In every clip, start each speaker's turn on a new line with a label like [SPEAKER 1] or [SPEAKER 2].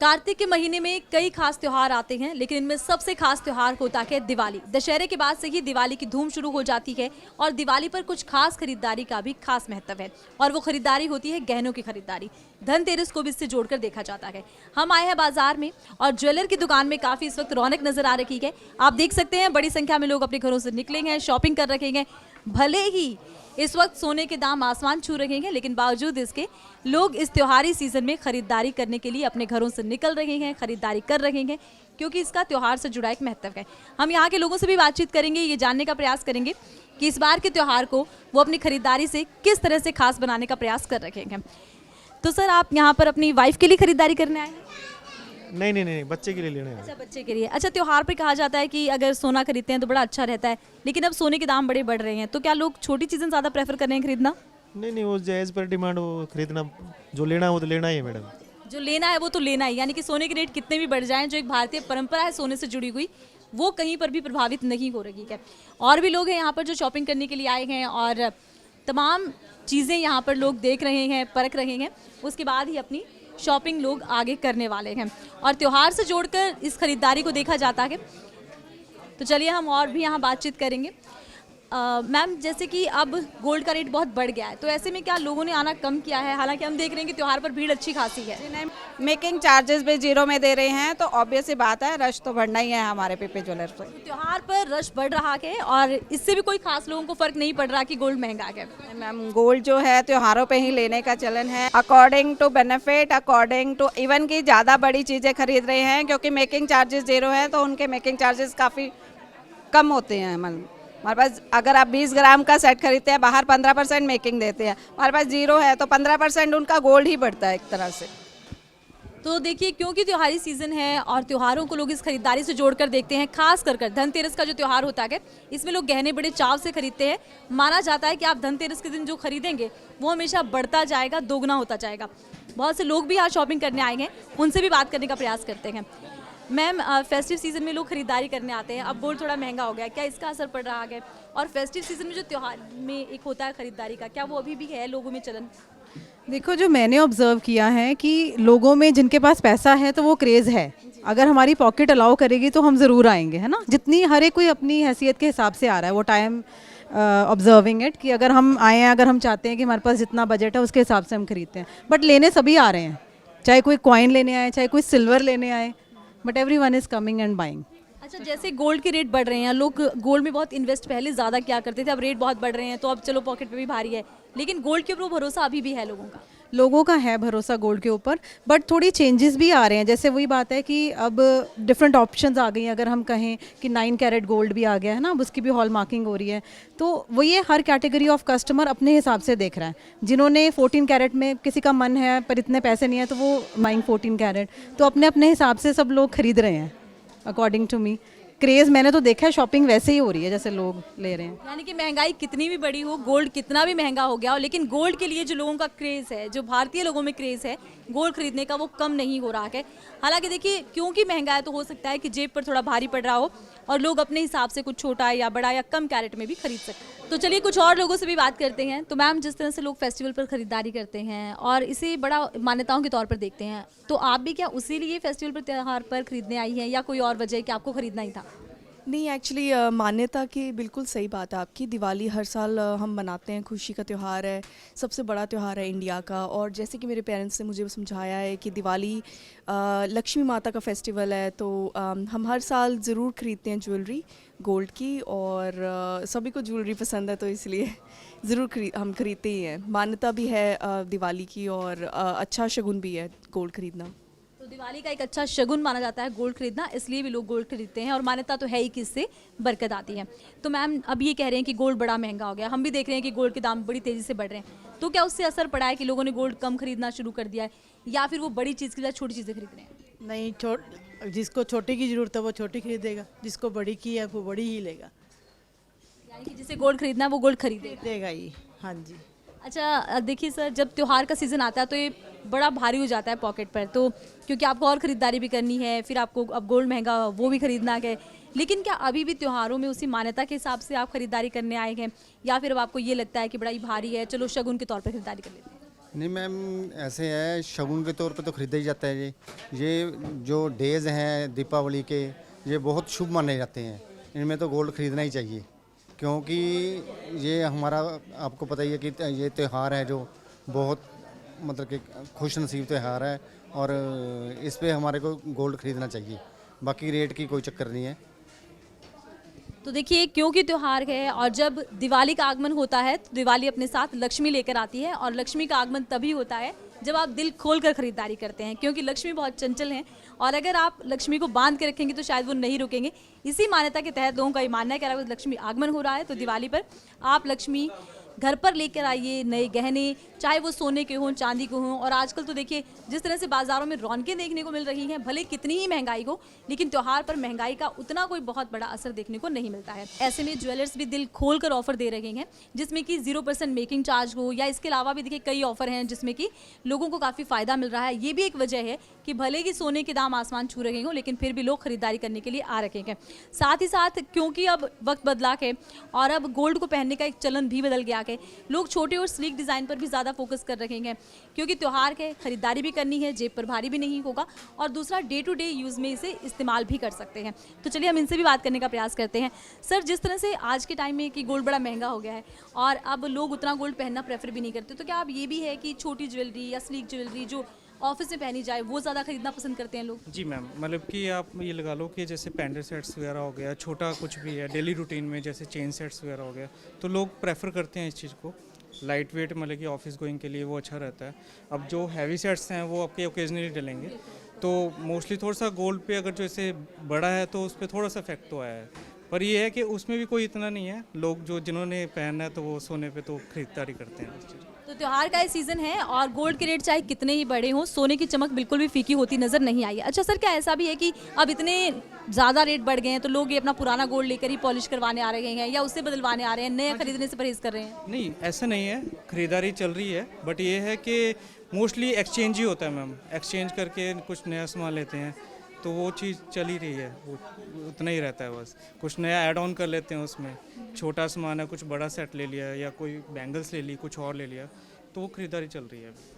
[SPEAKER 1] कार्तिक के महीने में कई खास त्योहार आते हैं, लेकिन इनमें सबसे खास त्योहार होता है दिवाली। दशहरे के बाद से ही दिवाली की धूम शुरू हो जाती है और दिवाली पर कुछ खास खरीदारी का भी खास महत्व है और वो खरीदारी होती है गहनों की खरीदारी। धनतेरस को भी इससे जोड़कर देखा जाता है। हम आए हैं बाजार में और ज्वेलर की दुकान में काफी इस वक्त रौनक नजर आ रही है। आप देख सकते हैं बड़ी संख्या में लोग अपने घरों से निकले हैं, शॉपिंग कर रखे हैं। भले ही इस वक्त सोने के दाम आसमान छू रहे हैं, लेकिन बावजूद इसके लोग इस त्योहारी सीजन में खरीदारी करने के लिए अपने घरों से निकल रहे हैं, खरीदारी कर रहे हैं, क्योंकि इसका त्योहार से जुड़ा एक महत्व है। हम यहाँ के लोगों से भी बातचीत करेंगे, ये जानने का प्रयास करेंगे कि इस बार के त्योहार को वो अपनी खरीदारी से किस तरह से खास बनाने का प्रयास कर रहे हैं। तो सर, आप यहाँ पर अपनी वाइफ के लिए खरीदारी करने आए हैं?
[SPEAKER 2] नहीं, बच्चे के लिए लेना है।
[SPEAKER 1] अच्छा, बच्चे के लिए। अच्छा, त्योहार पे कहा जाता है कि अगर सोना खरीदते हैं तो बड़ा अच्छा रहता है, लेकिन अब सोने के दाम बड़े बढ़ रहे हैं, तो क्या लोग छोटी चीजें ज्यादा प्रेफर कर रहे हैं खरीदना?
[SPEAKER 2] नहीं, वो जायज़ पर डिमांड, वो खरीदना जो लेना है वो तो लेना ही है मैडम।
[SPEAKER 1] जो लेना है वो तो लेना ही, यानी कि सोने के रेट कितने भी बढ़ जाएं, जो एक भारतीय परंपरा है सोने से जुड़ी हुई, वो कहीं पर भी प्रभावित नहीं हो रही है। और भी लोग हैं यहाँ पर जो शॉपिंग करने के लिए आए हैं और तमाम चीज़ें यहाँ पर लोग देख रहे हैं, परख रहे हैं, उसके बाद ही अपनी शॉपिंग लोग आगे करने वाले हैं और त्योहार से जोड़कर इस खरीदारी को देखा जाता है। तो चलिए हम और भी यहाँ बातचीत करेंगे। मैम, जैसे कि अब गोल्ड का रेट बहुत बढ़ गया है, तो ऐसे में क्या लोगों ने आना कम किया है? हालांकि हम देख रहे हैं कि त्योहार पर भीड़ अच्छी खासी है।
[SPEAKER 3] मेकिंग चार्जेस भी 0 में दे रहे हैं, तो ऑब्वियस ही बात है, रश तो बढ़ना ही है हमारे पीपी ज्वेलर्स पे।
[SPEAKER 1] तो त्योहार पर रश बढ़ रहा है और इससे भी कोई खास लोगों को फर्क नहीं पड़ रहा कि गोल्ड महंगा है।
[SPEAKER 3] मैम, गोल्ड जो है त्योहारों पे ही लेने का चलन है, according to benefit, according to even की ज़्यादा बड़ी चीज़ें खरीद रहे हैं, क्योंकि मेकिंग चार्जेस 0 है तो उनके मेकिंग चार्जेस काफ़ी कम होते हैं। हमारे पास अगर आप 20 ग्राम का सेट खरीदते हैं, बाहर 15% मेकिंग देते हैं, हमारे पास 0 है तो 15% उनका गोल्ड ही बढ़ता है एक तरह से।
[SPEAKER 1] तो देखिए, क्योंकि त्योहारी सीजन है और त्योहारों को लोग इस खरीदारी से जोड़कर देखते हैं, खास कर धनतेरस का जो त्योहार होता है इसमें लोग गहने बड़े चाव से खरीदते हैं। माना जाता है कि आप धनतेरस के दिन जो खरीदेंगे वो हमेशा बढ़ता जाएगा, दोगुना होता जाएगा। बहुत से लोग भी यहाँ शॉपिंग करने आए हैं, उनसे भी बात करने का प्रयास करते हैं। मैम, फेस्टिव सीजन में लोग खरीदारी करने आते हैं, अब गोल्ड थोड़ा महंगा हो गया, क्या इसका असर पड़ रहा है? और फेस्टिव सीजन में जो त्योहार में एक होता है खरीदारी का, क्या वो अभी भी है लोगों में चलन?
[SPEAKER 4] देखो, जो मैंने ऑब्जर्व किया है कि लोगों में जिनके पास पैसा है तो वो क्रेज़ है। अगर हमारी पॉकेट अलाउ करेगी तो हम ज़रूर आएंगे, है ना। जितनी हर एक कोई अपनी हैसियत के हिसाब से आ रहा है, वो टाइम ऑब्जर्विंग इट कि अगर हम आए हैं, अगर हम चाहते हैं कि हमारे पास जितना बजट है उसके हिसाब से हम खरीदते हैं। बट लेने सभी आ रहे हैं, चाहे कोई कॉइन लेने आए, चाहे कोई सिल्वर लेने आए, but everyone is coming and buying.
[SPEAKER 1] अच्छा, जैसे गोल्ड के रेट बढ़ रहे हैं, लोग गोल्ड में बहुत इन्वेस्ट पहले ज़्यादा किया करते थे, अब रेट बहुत बढ़ रहे हैं तो अब चलो पॉकेट पे भी भारी है, लेकिन गोल्ड के ऊपर भरोसा अभी भी है लोगों का
[SPEAKER 4] है भरोसा गोल्ड के ऊपर, बट थोड़ी चेंजेस भी आ रहे हैं। जैसे वही बात है कि अब डिफरेंट ऑप्शंस आ गई हैं। अगर हम कहें कि 9 कैरेट गोल्ड भी आ गया है ना, अब उसकी भी हॉल मार्किंग हो रही है, तो वो ये हर कैटेगरी ऑफ कस्टमर अपने हिसाब से देख रहा है। जिन्होंने 14 कैरेट में, किसी का मन है पर इतने पैसे नहीं है तो वो माइंग 14 कैरेट, तो अपने अपने हिसाब से सब लोग खरीद रहे हैं। अकॉर्डिंग टू मी क्रेज़ मैंने तो देखा है, शॉपिंग वैसे ही हो रही है जैसे लोग ले रहे हैं।
[SPEAKER 1] यानी कि महंगाई कितनी भी बड़ी हो, गोल्ड कितना भी महंगा हो गया हो, लेकिन गोल्ड के लिए जो लोगों का क्रेज़ है, जो भारतीय लोगों में क्रेज़ है गोल्ड खरीदने का, वो कम नहीं हो रहा है। हालांकि देखिए, क्योंकि महंगा है तो हो सकता है कि जेब पर थोड़ा भारी पड़ रहा हो और लोग अपने हिसाब से कुछ छोटा या बड़ा या कम कैरेट में भी खरीद सकते। तो चलिए कुछ और लोगों से भी बात करते हैं। तो मैम, जिस तरह से लोग फेस्टिवल पर खरीदारी करते हैं और इसे बड़ा मान्यताओं के तौर पर देखते हैं, तो आप भी क्या उसी लिए फेस्टिवल पर, त्योहार पर खरीदने आई हैं या कोई और वजह है कि आपको खरीदना ही था?
[SPEAKER 5] नहीं, एक्चुअली मान्यता की बिल्कुल सही बात है आपकी। दिवाली हर साल हम मनाते हैं, खुशी का त्यौहार है, सबसे बड़ा त्यौहार है इंडिया का। और जैसे कि मेरे पेरेंट्स ने मुझे समझाया है कि दिवाली लक्ष्मी माता का फेस्टिवल है, तो हम हर साल ज़रूर खरीदते हैं ज्वेलरी गोल्ड की, और सभी को ज्वेलरी पसंद है तो इसलिए ज़रूर हम खरीदते ही हैं। मान्यता भी है दिवाली की और अच्छा शगुन भी है गोल्ड खरीदना।
[SPEAKER 1] दिवाली का एक अच्छा शगुन माना जाता है गोल्ड खरीदना, इसलिए भी लोग गोल्ड खरीदते हैं और मान्यता तो है ही कि इससे बरकत आती है। तो मैम, अब ये कह रहे हैं कि गोल्ड बड़ा महंगा हो गया, हम भी देख रहे हैं कि गोल्ड के दाम बड़ी तेज़ी से बढ़ रहे हैं, तो क्या उससे असर पड़ा है कि लोगों ने गोल्ड कम खरीदना शुरू कर दिया है या फिर वो बड़ी चीज़ के लिए छोटी चीज़ें खरीद रहे हैं?
[SPEAKER 6] नहीं, जिसको छोटी की ज़रूरत है वो छोटी खरीदेगा, जिसको बड़ी की है वो बड़ी ही लेगा।
[SPEAKER 1] यानी कि जिसे गोल्ड खरीदना है वो गोल्ड
[SPEAKER 6] खरीदेगा ही। हाँ जी।
[SPEAKER 1] अच्छा, देखिए सर, जब त्योहार का सीज़न आता है तो ये बड़ा भारी हो जाता है पॉकेट पर, तो क्योंकि आपको और ख़रीदारी भी करनी है, फिर आपको अब गोल्ड महंगा वो भी ख़रीदना है, लेकिन क्या अभी भी त्योहारों में उसी मान्यता के हिसाब से आप खरीदारी करने आए हैं या फिर अब आपको ये लगता है कि बड़ा ही भारी है, चलो शगुन के तौर पर खरीदारी कर लेते हैं?
[SPEAKER 7] नहीं मैम, ऐसे है शगुन के तौर पे तो खरीदा ही जाता है ये जो डेज़ हैं दीपावली के, ये बहुत शुभ माने जाते हैं। इनमें तो गोल्ड खरीदना ही चाहिए, क्योंकि ये हमारा आपको पता ही है कि ये त्यौहार है जो बहुत मतलब कि खुश नसीब त्यौहार है, और इस पे हमारे को गोल्ड खरीदना चाहिए। बाकी रेट की कोई चक्कर नहीं है।
[SPEAKER 1] तो देखिए, क्योंकि त्यौहार है और जब दिवाली का आगमन होता है तो दिवाली अपने साथ लक्ष्मी लेकर आती है, और लक्ष्मी का आगमन तभी होता है जब आप दिल खोल कर खरीदारी करते हैं, क्योंकि लक्ष्मी बहुत चंचल हैं और अगर आप लक्ष्मी को बांध के रखेंगे तो शायद वो नहीं रुकेंगे। इसी मान्यता के तहत लोगों का ये मानना है कि अगर लक्ष्मी आगमन हो रहा है तो दिवाली पर आप लक्ष्मी घर पर लेकर आइए, नए गहने, चाहे वो सोने के हों, चांदी के हों। और आजकल तो देखिए जिस तरह से बाजारों में रौनकें देखने को मिल रही हैं, भले कितनी ही महंगाई हो, लेकिन त्यौहार पर महंगाई का उतना कोई बहुत बड़ा असर देखने को नहीं मिलता है। ऐसे में ज्वेलर्स भी दिल खोल कर ऑफर दे रहे हैं, जिसमें कि 0% मेकिंग चार्ज हो, या इसके अलावा भी देखिए कई ऑफर हैं जिसमें कि लोगों को काफ़ी फायदा मिल रहा है। ये भी एक वजह है कि भले ही सोने के दाम आसमान छू रहे हों, लेकिन फिर भी लोग खरीदारी करने के लिए आ रखे हैं। साथ ही साथ क्योंकि अब वक्त बदला है और अब गोल्ड को पहनने का एक चलन भी बदल गया है, लोग छोटे और स्लीक डिज़ाइन पर भी ज़्यादा फोकस कर रहे हैं, क्योंकि त्यौहार है, खरीदारी भी करनी है, जेब पर भारी भी नहीं होगा, और दूसरा डे टू डे यूज़ में इसे इस्तेमाल भी कर सकते हैं। तो चलिए हम इनसे भी बात करने का प्रयास करते हैं। सर, जिस तरह से आज के टाइम में कि गोल्ड बड़ा महंगा हो गया है और अब लोग उतना गोल्ड पहनना प्रेफर भी नहीं करते, तो क्या आप ये भी है कि छोटी ज्वेलरी या स्लीक ज्वेलरी जो ऑफिस में पहनी जाए वो ज़्यादा खरीदना पसंद करते हैं लोग?
[SPEAKER 8] जी मैम, मतलब कि आप ये लगा लो कि जैसे पेंडेंट सेट्स वगैरह हो गया, छोटा कुछ भी है डेली रूटीन में, जैसे चेन सेट्स वगैरह हो गया, तो लोग प्रेफर करते हैं इस चीज़ को। लाइट वेट मतलब कि ऑफिस गोइंग के लिए वो अच्छा रहता है। अब जो हैवी सेट्स हैं वो आपके ओकेजनली डलेंगे, तो मोस्टली थोड़ा सा गोल्ड पे अगर जैसे बड़ा है तो उस पर थोड़ा सा इफेक्ट तो आया है, पर ये है कि उसमें भी कोई इतना नहीं है। लोग जो जिन्होंने पहनना है तो वो सोने पे तो खरीदारी करते हैं इस चीज़।
[SPEAKER 1] तो त्यौहार का ये सीजन है और गोल्ड के रेट चाहे कितने ही बड़े हों, सोने की चमक बिल्कुल भी फीकी होती नजर नहीं आई है। अच्छा सर, क्या ऐसा भी है कि अब इतने ज़्यादा रेट बढ़ गए हैं तो लोग ये अपना पुराना गोल्ड लेकर ही पॉलिश करवाने आ रहे हैं या उससे बदलवाने आ रहे हैं, नया खरीदने से परहेज कर रहे हैं?
[SPEAKER 8] नहीं, ऐसा नहीं है, खरीदारी चल रही है, बट ये है कि मोस्टली एक्सचेंज ही होता है मैम। एक्सचेंज करके कुछ नया सामान लेते हैं, तो वो चीज़ चल ही रही है, वो उतना ही रहता है। बस कुछ नया ऐड ऑन कर लेते हैं उसमें, छोटा सामान है, कुछ बड़ा सेट ले लिया या कोई बैंगल्स ले ली, कुछ और ले लिया, तो वो खरीदारी चल रही है।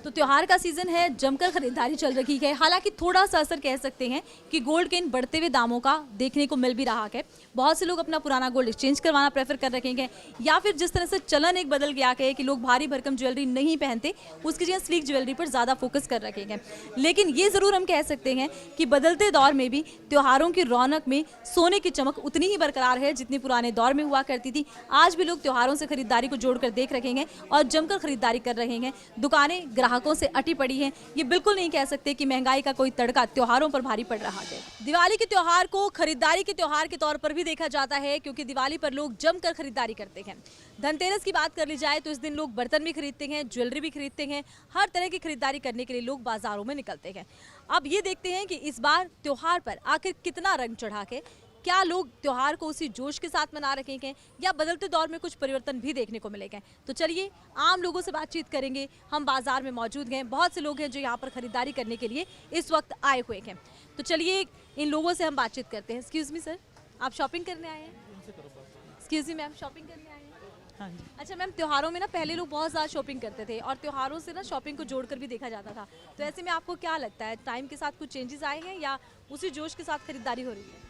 [SPEAKER 1] तो त्योहार का सीजन है, जमकर खरीदारी चल रही है। हालांकि थोड़ा सा असर कह सकते हैं कि गोल्ड के इन बढ़ते हुए दामों का देखने को मिल भी रहा है। बहुत से लोग अपना पुराना गोल्ड एक्सचेंज करवाना प्रेफर कर रखे हैं, या फिर जिस तरह से चलन एक बदल गया है कि लोग भारी भरकम ज्वेलरी नहीं पहनते, उसकी जगह स्लीक ज्वेलरी पर ज़्यादा फोकस कर रखे हैं। लेकिन ये ज़रूर हम कह सकते हैं कि बदलते दौर में भी त्योहारों की रौनक में सोने की चमक उतनी ही बरकरार है जितनी पुराने दौर में हुआ करती थी। आज भी लोग त्योहारों से खरीदारी को जोड़कर देख रखे हैं और जमकर खरीदारी कर रहे हैं। दुकानें ग्राहकों से अटी पड़ी हैं। ये बिल्कुल नहीं कह सकते कि महंगाई का कोई तड़का त्योहारों पर भारी पड़ रहा है। दिवाली के त्योहार को खरीदारी के त्योहार के तौर पर भी देखा जाता है, क्योंकि दिवाली पर लोग जमकर खरीदारी करते हैं। धनतेरस की बात कर ली जाए तो इस दिन लोग बर्तन भी खरीदते हैं, ज्वेलरी भी खरीदते हैं, हर तरह की खरीदारी करने के लिए लोग बाजारों में निकलते हैं। अब ये देखते हैं कि इस बार त्योहार पर आखिर कितना रंग चढ़ा के, क्या लोग त्योहार को उसी जोश के साथ मना रहे हैं या बदलते दौर में कुछ परिवर्तन भी देखने को मिलेंगे। तो चलिए आम लोगों से बातचीत करेंगे। हम बाजार में मौजूद हैं, बहुत से लोग हैं जो यहाँ पर खरीदारी करने के लिए इस वक्त आए हुए हैं। तो चलिए इन लोगों से हम बातचीत करते हैं। एक्सक्यूज़ मी सर, आप शॉपिंग करने आए हैं? एक्सक्यूज़ मी मैम, शॉपिंग करने आए हैं?
[SPEAKER 6] हाँ जी।
[SPEAKER 1] अच्छा मैम, त्योहारों में ना पहले लोग बहुत ज़्यादा शॉपिंग करते थे और त्योहारों से ना शॉपिंग को जोड़कर भी देखा जाता था, तो ऐसे में आपको क्या लगता है, टाइम के साथ कुछ चेंजेस आए हैं या उसी जोश के साथ खरीदारी हो रही है?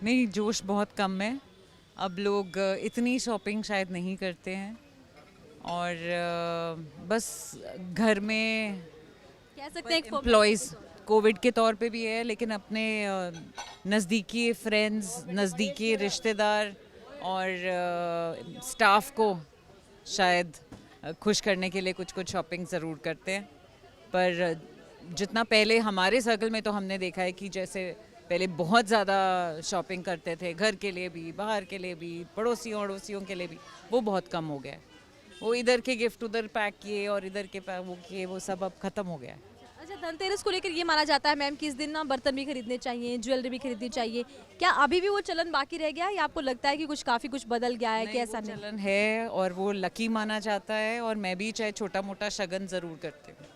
[SPEAKER 9] नहीं, जोश बहुत कम है। अब लोग इतनी शॉपिंग शायद नहीं करते हैं और बस घर में
[SPEAKER 1] कह सकते हैं एक
[SPEAKER 9] एम्प्लॉयज़ कोविड के तौर पे भी है, लेकिन अपने नज़दीकी फ्रेंड्स, नज़दीकी रिश्तेदार और स्टाफ को शायद खुश करने के लिए कुछ कुछ शॉपिंग ज़रूर करते हैं। पर जितना पहले हमारे सर्कल में तो हमने देखा है कि जैसे पहले बहुत ज़्यादा शॉपिंग करते थे, घर के लिए भी, बाहर के लिए भी, पड़ोसियों अड़ोसियों के लिए भी, वो बहुत कम हो गया है। वो इधर के गिफ्ट उधर पैक किए और इधर के वो किए, वो सब अब ख़त्म हो गया है।
[SPEAKER 1] अच्छा, धनतेरस को लेकर ये माना जाता है मैम कि इस दिन ना बर्तन भी खरीदने चाहिए, ज्वेलरी भी खरीदनी चाहिए। क्या अभी भी वो चलन बाकी रह गया है या आपको लगता है कि काफ़ी कुछ बदल गया है? कि ऐसा नहीं
[SPEAKER 9] चलन है और वो लकी माना जाता है, और मैं भी चाहे छोटा मोटा शगन ज़रूर करती हूँ।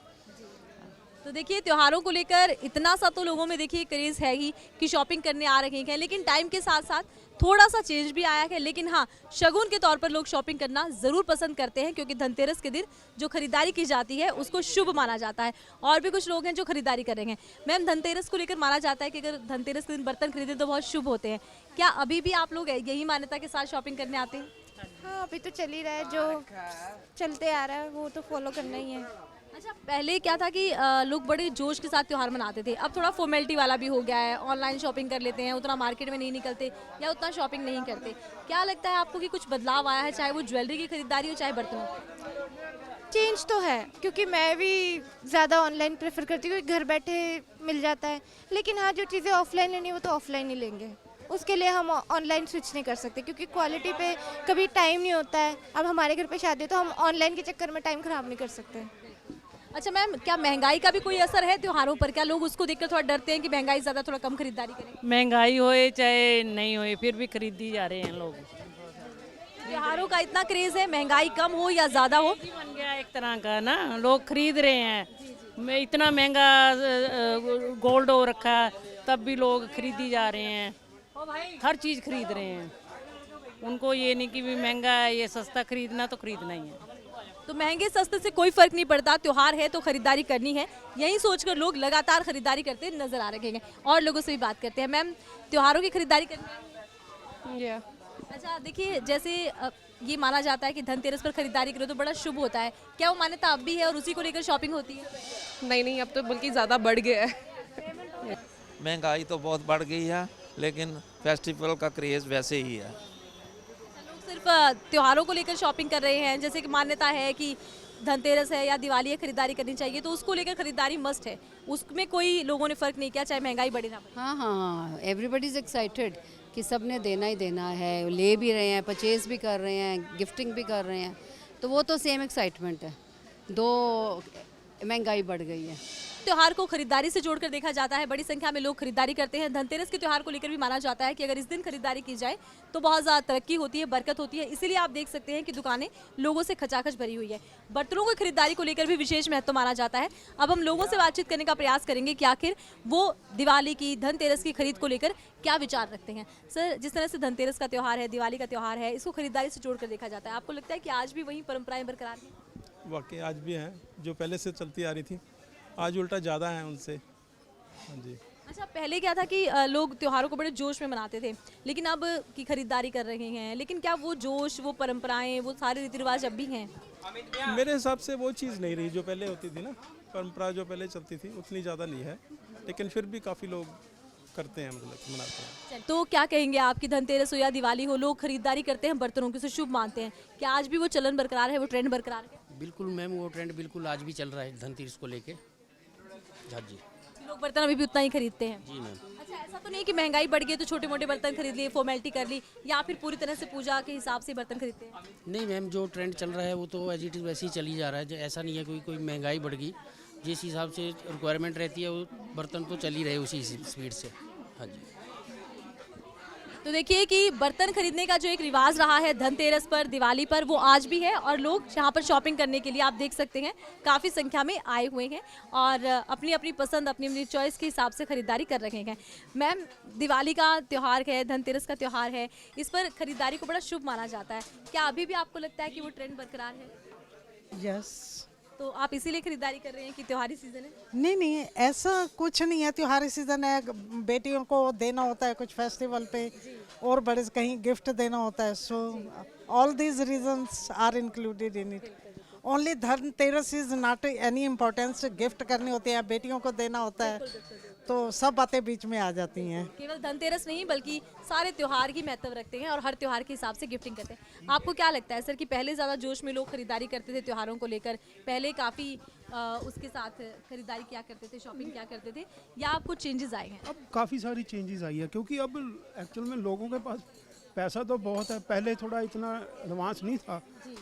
[SPEAKER 1] तो तो देखिए त्योहारों को लेकर इतना सा तो लोगों में देखिए क्रेज़ है ही कि शॉपिंग करने आ रहे हैं, लेकिन टाइम के साथ साथ थोड़ा सा चेंज भी आया है। लेकिन हाँ, शगुन के तौर पर लोग शॉपिंग करना ज़रूर पसंद करते हैं, क्योंकि धनतेरस के दिन जो खरीदारी की जाती है उसको शुभ माना जाता है। और भी कुछ लोग हैं जो खरीदारी कर रहे हैं। मैम, धनतेरस को लेकर माना जाता है कि अगर धनतेरस के दिन बर्तन खरीदे तो बहुत शुभ होते हैं। क्या अभी भी आप लोग यही मान्यता के साथ शॉपिंग करने आते हैं?
[SPEAKER 10] हाँ, अभी तो चल ही रहा है, जो चलते आ रहा है वो तो फॉलो करना ही है।
[SPEAKER 1] अच्छा, पहले क्या था कि लोग बड़े जोश के साथ त्यौहार मनाते थे, अब थोड़ा फॉर्मेलिटी वाला भी हो गया है, ऑनलाइन शॉपिंग कर लेते हैं, उतना मार्केट में नहीं निकलते या उतना शॉपिंग नहीं करते। क्या लगता है आपको कि कुछ बदलाव आया है, चाहे वो ज्वेलरी की खरीदारी हो चाहे बर्तनों की?
[SPEAKER 10] चेंज तो है, क्योंकि मैं भी ज़्यादा ऑनलाइन प्रेफर करती हूँ, घर बैठे मिल जाता है। लेकिन हाँ, जो चीज़ें ऑफलाइन लेनी वो तो ऑफलाइन ही लेंगे, उसके लिए हम ऑनलाइन स्विच नहीं कर सकते, क्योंकि क्वालिटी पे कभी टाइम नहीं होता है। अब हमारे घर पे शादी है तो हम ऑनलाइन के चक्कर में टाइम ख़राब नहीं कर सकते।
[SPEAKER 1] अच्छा मैम, क्या महंगाई का भी कोई असर है त्योहारों पर? क्या लोग उसको देखकर थोड़ा डरते हैं कि महंगाई ज़्यादा, थोड़ा कम खरीदारी करें?
[SPEAKER 6] महंगाई होए चाहे नहीं होए फिर भी खरीदी जा रहे हैं लोग।
[SPEAKER 1] त्योहारों का इतना क्रेज़ है, महंगाई कम हो या ज़्यादा हो,
[SPEAKER 6] बन गया एक तरह का ना, लोग खरीद रहे हैं। मैं इतना महंगा गोल्ड हो रखा है, तब भी लोग खरीदी जा रहे हैं, हर चीज़ खरीद रहे हैं। उनको ये नहीं कि भी महंगा है, ये सस्ता खरीदना तो खरीदना ही है।
[SPEAKER 1] तो महंगे सस्ते से कोई फर्क नहीं पड़ता, त्योहार है तो खरीदारी करनी है, यही सोचकर लोग लगातार खरीदारी करते नजर आ रहे हैं। और लोगों से भी बात करते हैं। मैम, त्योहारों की खरीदारी करनी है? अच्छा, देखिए जैसे ये माना जाता है कि धनतेरस पर खरीदारी करो तो बड़ा शुभ होता है, क्या वो मान्यता अब भी है और उसी को लेकर शॉपिंग होती है?
[SPEAKER 5] नहीं, अब तो बल्कि ज़्यादा बढ़ गया है।
[SPEAKER 11] महंगाई तो बहुत बढ़ गई है, लेकिन फेस्टिवल का क्रेज़ वैसे ही है।
[SPEAKER 1] लोग सिर्फ त्योहारों को लेकर शॉपिंग कर रहे हैं, जैसे कि मान्यता है कि धनतेरस है या दिवाली है, खरीदारी करनी चाहिए, तो उसको लेकर खरीदारी मस्ट है, उसमें कोई लोगों ने फर्क नहीं किया, चाहे महंगाई बढ़े ना बढ़े।
[SPEAKER 12] हाँ, एवरीबडी इज़ एक्साइटेड कि सब ने देना ही देना है, ले भी रहे हैं, परचेज भी कर रहे हैं, गिफ्टिंग भी कर रहे हैं, तो वो तो सेम एक्साइटमेंट है। दो महंगाई बढ़ गई है।
[SPEAKER 1] त्योहार को खरीदारी से जोड़कर देखा जाता है, बड़ी संख्या में लोग खरीदारी करते हैं। धनतेरस के त्योहार को लेकर भी माना जाता है कि अगर इस दिन खरीदारी की जाए तो बहुत ज़्यादा तरक्की होती है, बरकत होती है। इसीलिए आप देख सकते हैं कि दुकानें लोगों से खचाखच भरी हुई है। बर्तनों की खरीदारी को लेकर भी विशेष महत्व माना जाता है। अब हम लोगों से बातचीत करने का प्रयास करेंगे कि आखिर वो दिवाली की, धनतेरस की खरीद को लेकर क्या विचार रखते हैं। सर, जिस तरह से धनतेरस का त्यौहार है, दिवाली का त्यौहार है, इसको खरीदारी से जोड़कर देखा जाता है, आपको लगता है कि आज भी वही परंपराएं बरकरार हैं?
[SPEAKER 13] वाकई आज भी हैं, जो पहले से चलती आ रही थी, आज उल्टा ज़्यादा है उनसे। हाँ जी।
[SPEAKER 1] अच्छा, पहले क्या था कि लोग त्योहारों को बड़े जोश में मनाते थे, लेकिन अब की खरीदारी कर रहे हैं, लेकिन क्या वो जोश, वो परंपराएं, वो सारे रीति रिवाज अब भी हैं?
[SPEAKER 13] मेरे हिसाब से वो चीज़ नहीं रही जो पहले होती थी ना, परंपरा जो पहले चलती थी उतनी ज़्यादा नहीं है, लेकिन फिर भी काफ़ी लोग करते हैं, मतलब मनाते हैं।
[SPEAKER 1] तो क्या कहेंगे आप कि धनतेरस हो या दिवाली हो, लोग खरीदारी करते हैं बर्तनों की, उसे शुभ मानते हैं, क्या आज भी वो चलन बरकरार है, वो ट्रेंड बरकरार है?
[SPEAKER 14] बिल्कुल मैम, वो ट्रेंड बिल्कुल आज भी चल रहा है धनतेरस को लेके। हाँ जी,
[SPEAKER 1] लोग बर्तन अभी भी उतना ही खरीदते हैं?
[SPEAKER 14] जी मैम।
[SPEAKER 1] अच्छा, ऐसा तो नहीं कि महंगाई बढ़ गई तो छोटे मोटे बर्तन खरीद लिए, फॉर्मेलिटी कर ली, या फिर पूरी तरह से पूजा के हिसाब से बर्तन खरीदते हैं?
[SPEAKER 14] नहीं मैम, जो ट्रेंड चल रहा है वो तो एज इट इज़ वैसे ही चली जा रहा है। ऐसा नहीं है कोई महंगाई बढ़ गई, जिस हिसाब से रिक्वायरमेंट रहती है वो बर्तन तो चल ही रहे उसी स्पीड से। हाँ जी।
[SPEAKER 1] तो देखिए कि बर्तन खरीदने का जो एक रिवाज रहा है धनतेरस पर, दिवाली पर, वो आज भी है, और लोग यहाँ पर शॉपिंग करने के लिए आप देख सकते हैं काफ़ी संख्या में आए हुए हैं और अपनी अपनी पसंद, अपनी अपनी चॉइस के हिसाब से खरीदारी कर रहे हैं। मैम, दिवाली का त्यौहार है, धनतेरस का त्यौहार है, इस पर खरीदारी को बड़ा शुभ माना जाता है, क्या अभी भी आपको लगता है कि वो ट्रेंड बरकरार है?
[SPEAKER 6] यस।
[SPEAKER 1] तो आप इसीलिए खरीदारी कर रहे हैं कि त्योहारी सीजन है?
[SPEAKER 6] नहीं, ऐसा कुछ नहीं है, त्योहारी सीजन है, बेटियों को देना होता है कुछ फेस्टिवल पे, और बड़े कहीं गिफ्ट देना होता है, so all these reasons are included in it. Only Dhanteras is not any importance, gift करनी होती है, बेटियों को देना होता है, तो सब बातें बीच में आ जाती हैं।
[SPEAKER 1] केवल धनतेरस नहीं बल्कि सारे त्योहार की महत्व रखते हैं और हर त्योहार के हिसाब से गिफ्टिंग करते हैं। आपको क्या लगता है सर कि पहले ज़्यादा जोश में लोग खरीदारी करते थे त्योहारों को लेकर, पहले काफ़ी उसके साथ खरीदारी क्या करते थे, शॉपिंग क्या करते थे, या आपको चेंजेस आए हैं?
[SPEAKER 13] अब काफ़ी सारी चेंजेस आई है, क्योंकि अब एक्चुअल में लोगों के पास पैसा तो बहुत है, पहले थोड़ा इतना एडवांस नहीं था,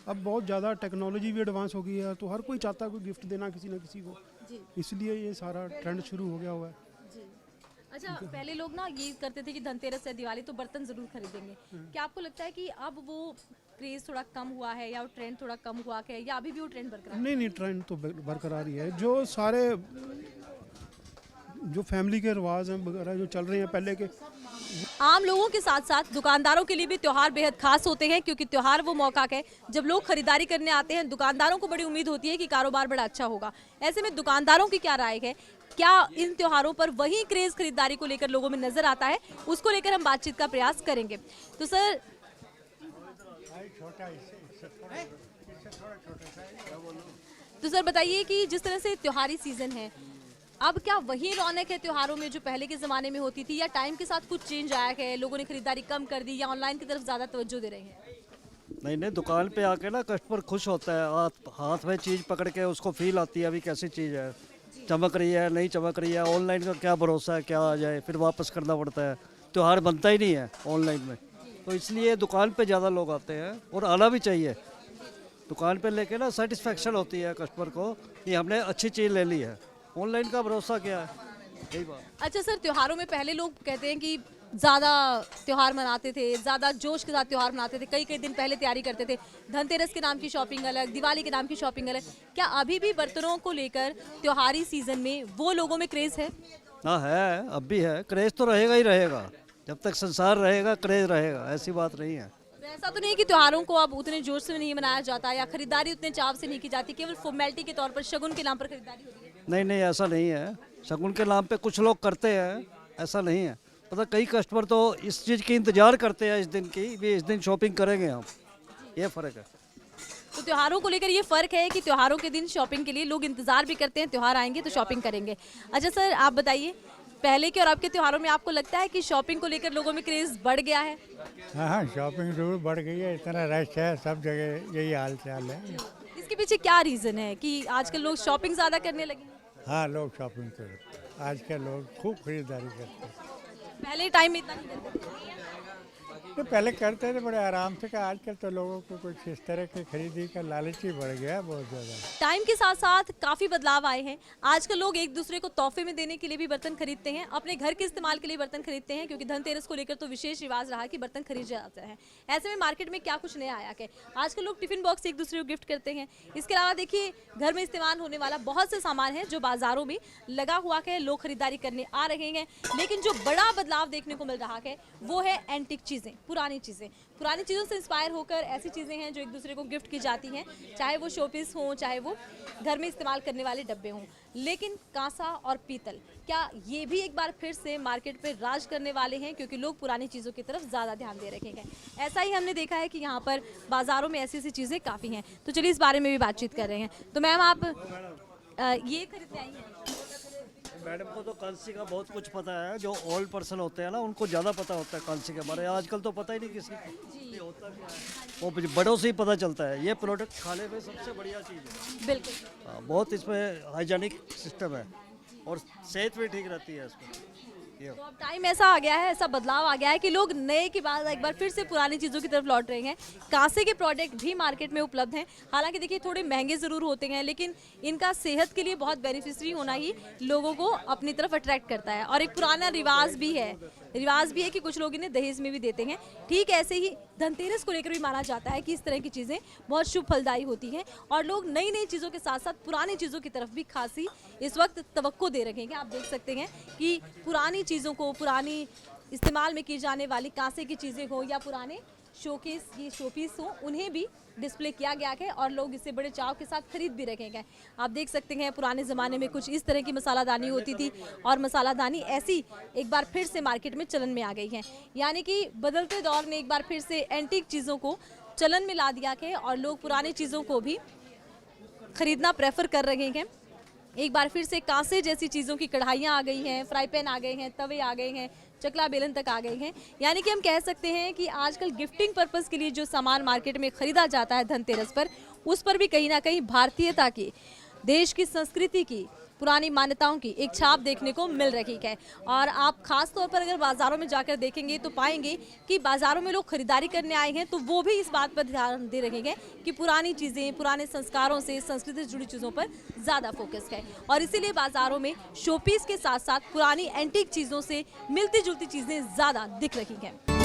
[SPEAKER 13] अब बहुत ज़्यादा टेक्नोलॉजी भी एडवांस हो गई है, तो हर कोई चाहता है कोई गिफ्ट देना किसी न किसी को, इसलिए ये सारा ट्रेंड शुरू हो गया हुआ है।
[SPEAKER 1] अच्छा, पहले लोग ना ये करते थे कि धनतेरस या दिवाली तो बर्तन ज़रूर खरीदेंगे, क्या आपको लगता है कि अब वो क्रेज़ थोड़ा कम हुआ है या वो ट्रेंड थोड़ा कम हुआ है, या अभी भी वो ट्रेंड बरकरार है?
[SPEAKER 13] नहीं, ट्रेंड तो बरकरार ही है। जो सारे जो फैमिली के रिवाज हैं वगैरह जो चल रहे हैं पहले के।
[SPEAKER 1] आम लोगों के साथ साथ दुकानदारों के लिए भी त्योहार बेहद खास होते हैं, क्योंकि त्योहार वो मौका है जब लोग खरीदारी करने आते हैं। दुकानदारों को बड़ी उम्मीद होती है कि कारोबार बड़ा अच्छा होगा। ऐसे में दुकानदारों की क्या राय है, क्या इन त्योहारों पर वही क्रेज खरीदारी को लेकर लोगों में नजर आता है, उसको लेकर हम बातचीत का प्रयास करेंगे। तो सर बताइए कि जिस तरह से त्योहारी सीजन है, अब क्या वही रौनक है त्योहारों में जो पहले के ज़माने में होती थी, या टाइम के साथ कुछ चेंज आया है, लोगों ने खरीदारी कम कर दी या ऑनलाइन की तरफ ज़्यादा तवज्जो दे रहे हैं?
[SPEAKER 15] नहीं, दुकान पे आके ना कस्टमर खुश होता है, हाथ में चीज़ पकड़ के उसको फील आती है अभी कैसी चीज़ है, चमक रही है नहीं चमक रही है। ऑनलाइन का क्या भरोसा है क्या आ जाए, फिर वापस करना पड़ता है। त्यौहार बनता ही नहीं है ऑनलाइन में, तो इसलिए दुकान पे ज़्यादा लोग आते हैं और आना भी चाहिए। दुकान पे लेके ना सेटिस्फेक्शन होती है कस्टमर को कि हमने अच्छी चीज़ ले ली है। ऑनलाइन का भरोसा क्या है, यही बात।
[SPEAKER 1] अच्छा सर, त्योहारों में पहले लोग कहते हैं कि ज़्यादा त्योहार मनाते थे, ज़्यादा जोश के साथ त्योहार मनाते थे, कई दिन पहले तैयारी करते थे। धनतेरस के नाम की शॉपिंग अलग, दिवाली के नाम की शॉपिंग अलग। क्या अभी भी बर्तनों को लेकर त्योहारी सीजन में वो लोगों में क्रेज़ है?
[SPEAKER 15] हाँ है, अब भी है। क्रेज़ तो रहेगा ही रहेगा, जब तक संसार रहेगा क्रेज़ रहेगा, ऐसी बात नहीं है।
[SPEAKER 1] ऐसा तो नहीं है कि त्योहारों को अब उतने जोश से नहीं मनाया जाता या खरीदारी उतने चाव से नहीं की जाती, केवल फॉर्मेलिटी के तौर पर शगुन के नाम पर खरीदारी होती है?
[SPEAKER 15] नहीं, ऐसा नहीं है। शगुन के नाम पे कुछ लोग करते हैं, ऐसा नहीं है। पता कई कस्टमर तो इस चीज़ की इंतज़ार करते हैं इस दिन की, भी इस दिन शॉपिंग करेंगे हम, ये फ़र्क है।
[SPEAKER 1] तो त्योहारों को लेकर ये फ़र्क है कि त्योहारों के दिन शॉपिंग के लिए लोग इंतज़ार भी करते हैं, त्योहार आएंगे तो शॉपिंग करेंगे। अच्छा सर, आप बताइए, पहले के और अब के त्योहारों में आपको लगता है कि शॉपिंग को लेकर लोगों में क्रेज़ बढ़ गया है?
[SPEAKER 16] हाँ, शॉपिंग जरूर बढ़ गई है, इतना रश है सब जगह, यही हाल चाल है।
[SPEAKER 1] इसके पीछे क्या रीज़न है कि आजकल लोग शॉपिंग ज़्यादा करने लगे?
[SPEAKER 16] हाँ, लोग शॉपिंग करते, आजकल लोग खूब खरीदारी करते हैं।
[SPEAKER 1] पहले टाइम में इतना नहीं करते थे?
[SPEAKER 16] तो पहले करते थे बड़े आराम से, का आजकल तो लोगों को कुछ इस तरह की खरीदी का लालच ही बढ़ गया बहुत ज़्यादा।
[SPEAKER 1] टाइम के साथ साथ काफ़ी बदलाव आए हैं। आजकल लोग एक दूसरे को तोहफे में देने के लिए भी बर्तन खरीदते हैं, अपने घर के इस्तेमाल के लिए बर्तन खरीदते हैं, क्योंकि धनतेरस को लेकर तो विशेष रिवाज रहा कि बर्तन खरीदे जाते हैं। ऐसे में मार्केट में क्या कुछ नया आया है? आजकल लोग टिफिन बॉक्स एक दूसरे को गिफ्ट करते हैं। इसके अलावा देखिए, घर में इस्तेमाल होने वाला बहुत से सामान है जो बाजारों में लगा हुआ है, लोग खरीदारी करने आ रहे हैं। लेकिन जो बड़ा बदलाव देखने को मिल रहा है वो है एंटिक चीज़ें, पुरानी चीज़ें। पुरानी चीज़ों से इंस्पायर होकर ऐसी चीज़ें हैं जो एक दूसरे को गिफ्ट की जाती हैं, चाहे वो शोपीस हों, चाहे वो घर में इस्तेमाल करने वाले डब्बे हों। लेकिन कांसा और पीतल, क्या ये भी एक बार फिर से मार्केट पे राज करने वाले हैं, क्योंकि लोग पुरानी चीज़ों की तरफ ज़्यादा ध्यान दे रखे हैं? ऐसा ही हमने देखा है कि यहाँ पर बाज़ारों में ऐसी ऐसी चीज़ें काफ़ी हैं। तो चलिए इस बारे में भी बातचीत कर रहे हैं। तो मैम, आप ये खरीदने आई हैं?
[SPEAKER 15] मैडम को तो कांसी का बहुत कुछ पता है, जो ओल्ड पर्सन होते हैं ना उनको ज़्यादा पता होता है कांसी के बारे में। आजकल तो पता ही नहीं किसी को होता क्या है, वो बड़ों से ही पता चलता है। ये प्रोडक्ट खाने में सबसे बढ़िया चीज़ है,
[SPEAKER 1] बिल्कुल।
[SPEAKER 15] हाँ, बहुत इसमें हाइजीनिक सिस्टम है और सेहत भी ठीक रहती है इसमें।
[SPEAKER 1] तो अब टाइम ऐसा आ गया है, ऐसा बदलाव आ गया है कि लोग नए के बाद एक बार फिर से पुरानी चीज़ों की तरफ लौट रहे हैं। कांसे के प्रोडक्ट भी मार्केट में उपलब्ध हैं। हालांकि देखिए, थोड़े महंगे ज़रूर होते हैं, लेकिन इनका सेहत के लिए बहुत बेनिफिशियरी होना ही लोगों को अपनी तरफ अट्रैक्ट करता है। और एक पुराना रिवाज भी है कि कुछ लोग इन्हें दहेज में भी देते हैं। ठीक ऐसे ही धनतेरस को लेकर भी माना जाता है कि इस तरह की चीज़ें बहुत शुभ फलदायी होती हैं और लोग नई नई चीज़ों के साथ साथ पुरानी चीज़ों की तरफ भी खासी इस वक्त तवक्को दे रखे हैं। आप देख सकते हैं कि पुरानी चीज़ों को, पुरानी इस्तेमाल में की जाने वाली कांसे की चीज़ें हो या पुराने शोपीस हो, उन्हें भी डिस्प्ले किया गया है और लोग इसे बड़े चाव के साथ खरीद भी रखे हैं। आप देख सकते हैं, पुराने ज़माने में कुछ इस तरह की मसालादानी होती थी और मसालादानी ऐसी एक बार फिर से मार्केट में चलन में आ गई है। यानी कि बदलते दौर ने एक बार फिर से एंटीक चीज़ों को चलन में ला दिया है और लोग पुरानी चीज़ों को भी खरीदना प्रेफर कर रहे हैं। एक बार फिर से कांसे जैसी चीज़ों की कढ़ाइयाँ आ गई हैं, फ्राई पैन आ गए हैं, तवे आ गए हैं, चकला बेलन तक आ गए हैं। यानी कि हम कह सकते हैं कि आजकल गिफ्टिंग पर्पस के लिए जो सामान मार्केट में ख़रीदा जाता है धनतेरस पर, उस पर भी कहीं ना कहीं भारतीयता की, देश की संस्कृति की, पुरानी मान्यताओं की एक छाप देखने को मिल रही है। और आप खास तौर पर अगर बाज़ारों में जाकर देखेंगे तो पाएंगे कि बाज़ारों में लोग खरीदारी करने आए हैं तो वो भी इस बात पर ध्यान दे रहे हैं कि पुरानी चीज़ें, पुराने संस्कारों से, संस्कृति से जुड़ी चीज़ों पर ज़्यादा फोकस है। और इसीलिए बाज़ारों में शोपीस के साथ साथ पुरानी एंटीक चीज़ों से मिलती जुलती चीज़ें ज़्यादा दिख रही हैं।